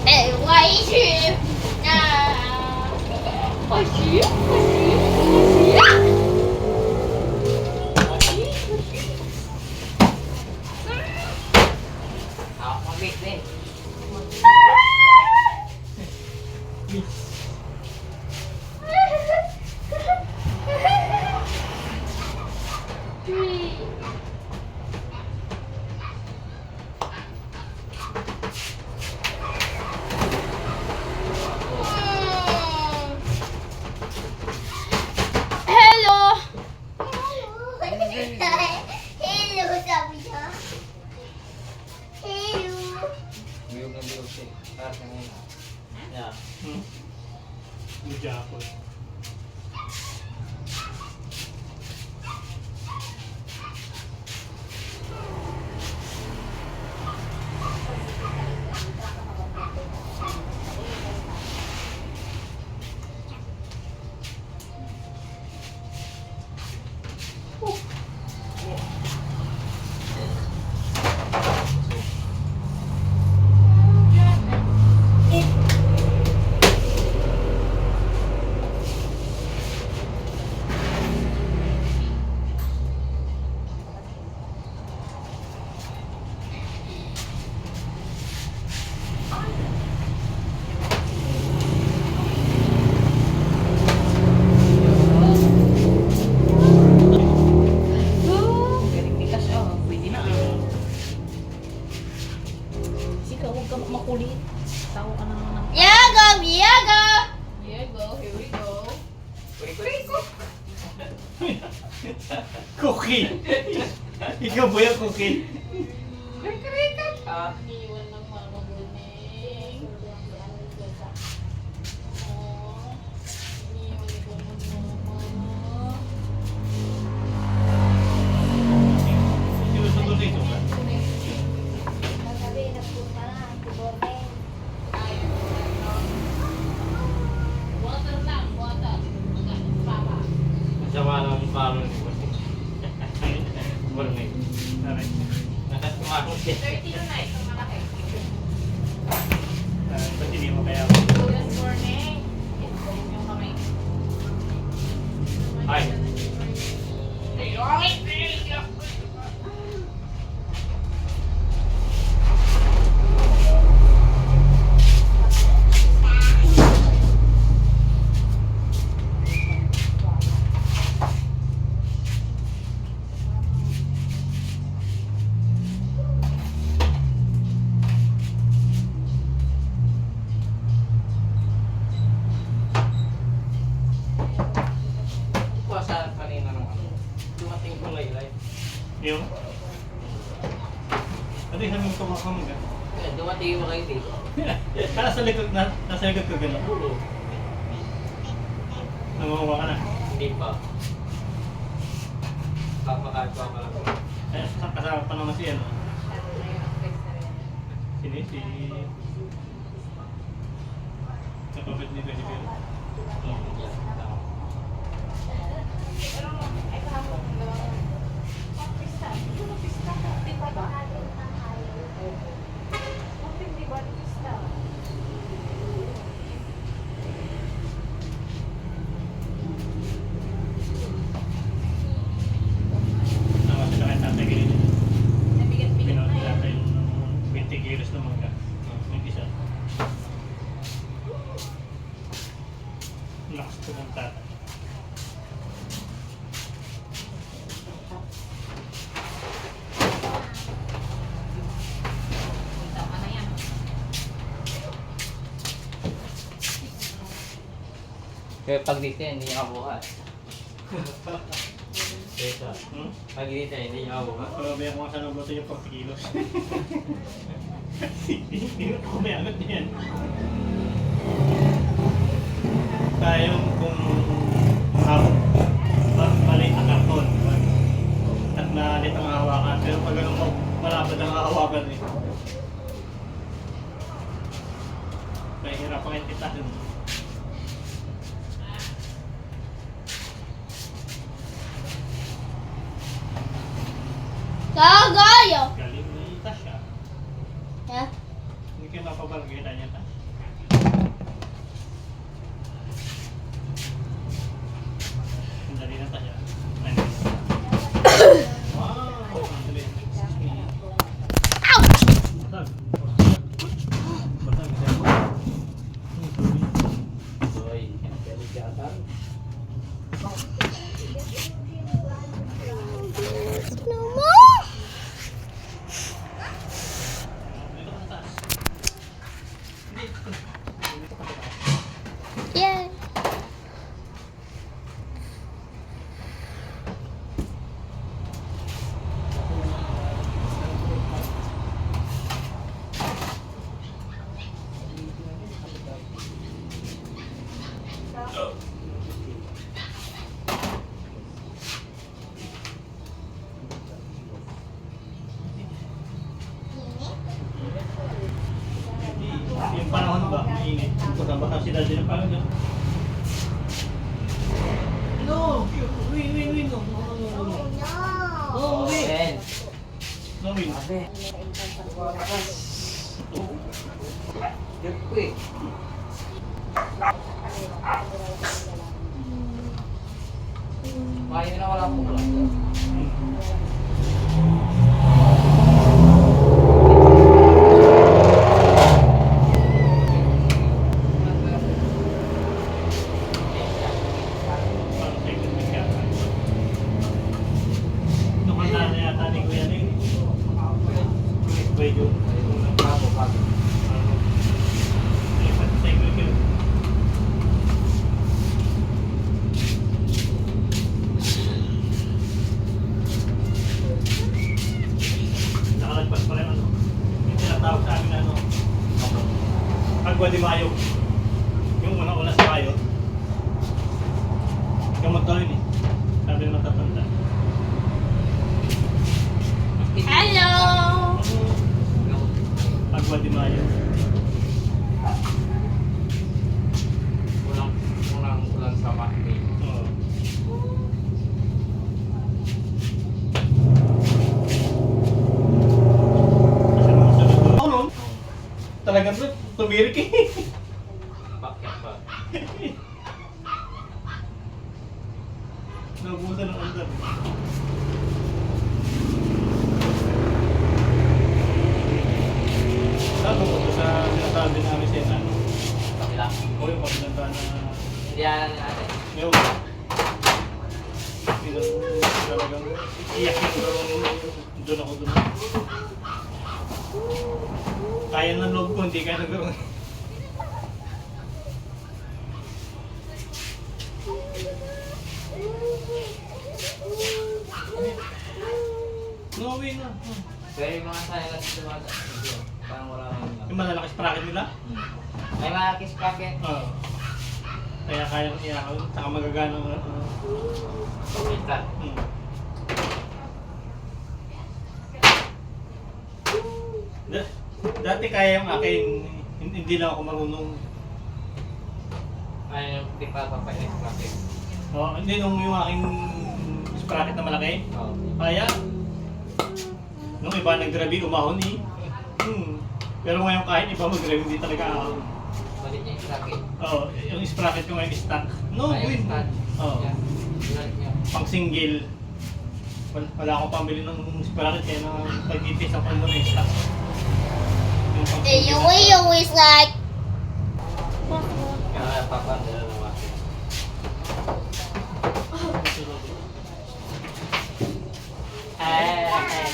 哎，我一去啊，我去，好，我给你。Hello. Hello, sabi niya. Hello. Biyog na biyog siya. Para sa ngayon. Yeah. Yung Japon. Galing bigas oh. Pwede na. Sika, huwag ka makulit. Tawa ka na naman ng... Yago, Yago. Here go, here we go. Kuriko. Cookie! Ikaw ba yung cookie? Ah. Iniwan ng mama Buning. Oh, iniwan ko ng mama. Sinusunod na ito ba? Water lang, water. Papa. Masama lang yung palo ni Bote. Borne. Aray. Nakasumako siya. 30 na night, ang malaki. Ba't hindi mo kaya? Good morning. Yung kamay. Ay. Kuha sa kanina ng ano. Dumating ko laylay. Yung? Ano yung hanggang kumakamang ka? Dumating yung kayo dito. Nasa likod na, nasa likod ko gano'n. Oo. Nangunguha ka na. Hindi pa. Papakatwa pa lang. Eh, kasama pa naman si ano. Sino si... Kapabit ni Pwede Pero. Tama sa kahit tatay ganito. Nabigat-bigat Pinot na nila eh. yung 20 kilos na mangga. Yung isa. Lakas ko ng tatay. Punta ka na yan. Kaya pag dito hindi niya kabuhat. Kaya pag dito hindi niya kabuhat. Pagabayan ko nga sa nagluto yung 40 kilos. Hindi ko may agat yan. Kaya yung kung maliit ang karton. At maliit ang hawakan. Pero pag ganun malapad ang hawakan eh. Mahirap ang entitahin. Kagayo. Galing na ita siya. Ha? Hindi kayo mapabarga. Kita niya ta. Sandali na tayo. Wow! Sandali. Basag. Basag. Boy, delikatan. Dito ka sa taas. Yeah. Yung panahon ba? Mainit. Baka si Daddy na parang gano'n. No! Win. No, win. Ben. No, win. Ate. Get quick. Kaya na wala po lang. Parang technical ka. Tumanda na yata ni Kuya Ning. Pwede yun. Technical. Nakalagpas pa rin ano. Yung tinatawag sa amin na ano. Agua de Mayo. Yung unang-una sa Mayo. Gamot daw yun eh. Sabi ng matatanda. Hello. Agua de Mayo. Ulang sa Makti. Oo. Kasi nung sunod doon. Ako noon, talagang tumirik eh. Bakit ba? Naubusan ng andar. Sabi ko sa sinasabi namin sa ano. Kabila. O yung pagdanda na Hindi alam natin. yung talagang iyak yung doon ako doon. Kaya ng loob ko, hindi kaya nagkaroon. No way na. Pero yung mga silence dumaga. Hindi. Parang wala nang Yung malalaki sprocket nila? May mga kiss packet. Oo. Kaya kaya kong iyak. Saka magagana ng Kita. Dati kaya yung akin, hindi lang ako marunong. Ay, di pa papakiss packet. Hindi nung yung aking sprocket na malaki. Oo. Kaya, nung iba nag-grabe, umahon eh. Pero ngayon kahit iba mag-grabe, hindi talaga ahon. Balik niya yung packet. Oo, yung sprocket ko ngayon stock. No, win. Oo. Yeah. Balik niya. Pang single. Wala akong pambili ng sprocket kaya na pag-ipis ako muna yung stock. Yung pang You single. always like. Kaya papandala ng wakit.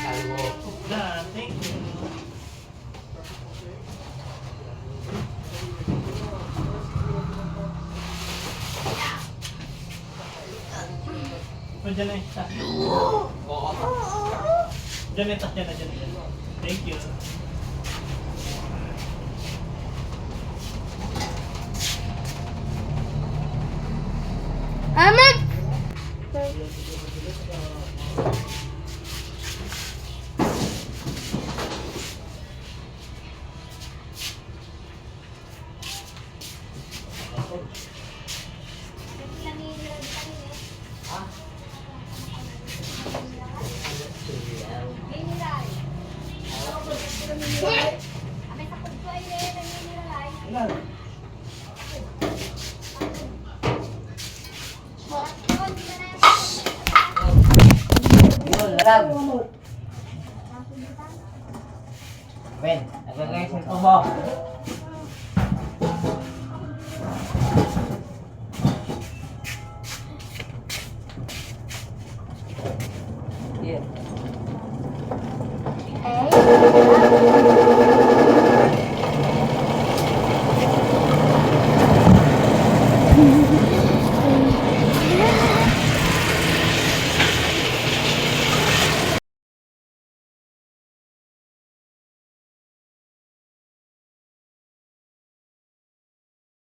Kalbo. Thank you. O, dyan na yung stock. Oo. Dyan na, dyan na. Thank you. Mama. Yun, alam. Ben, nagagay sa tubo. Iya.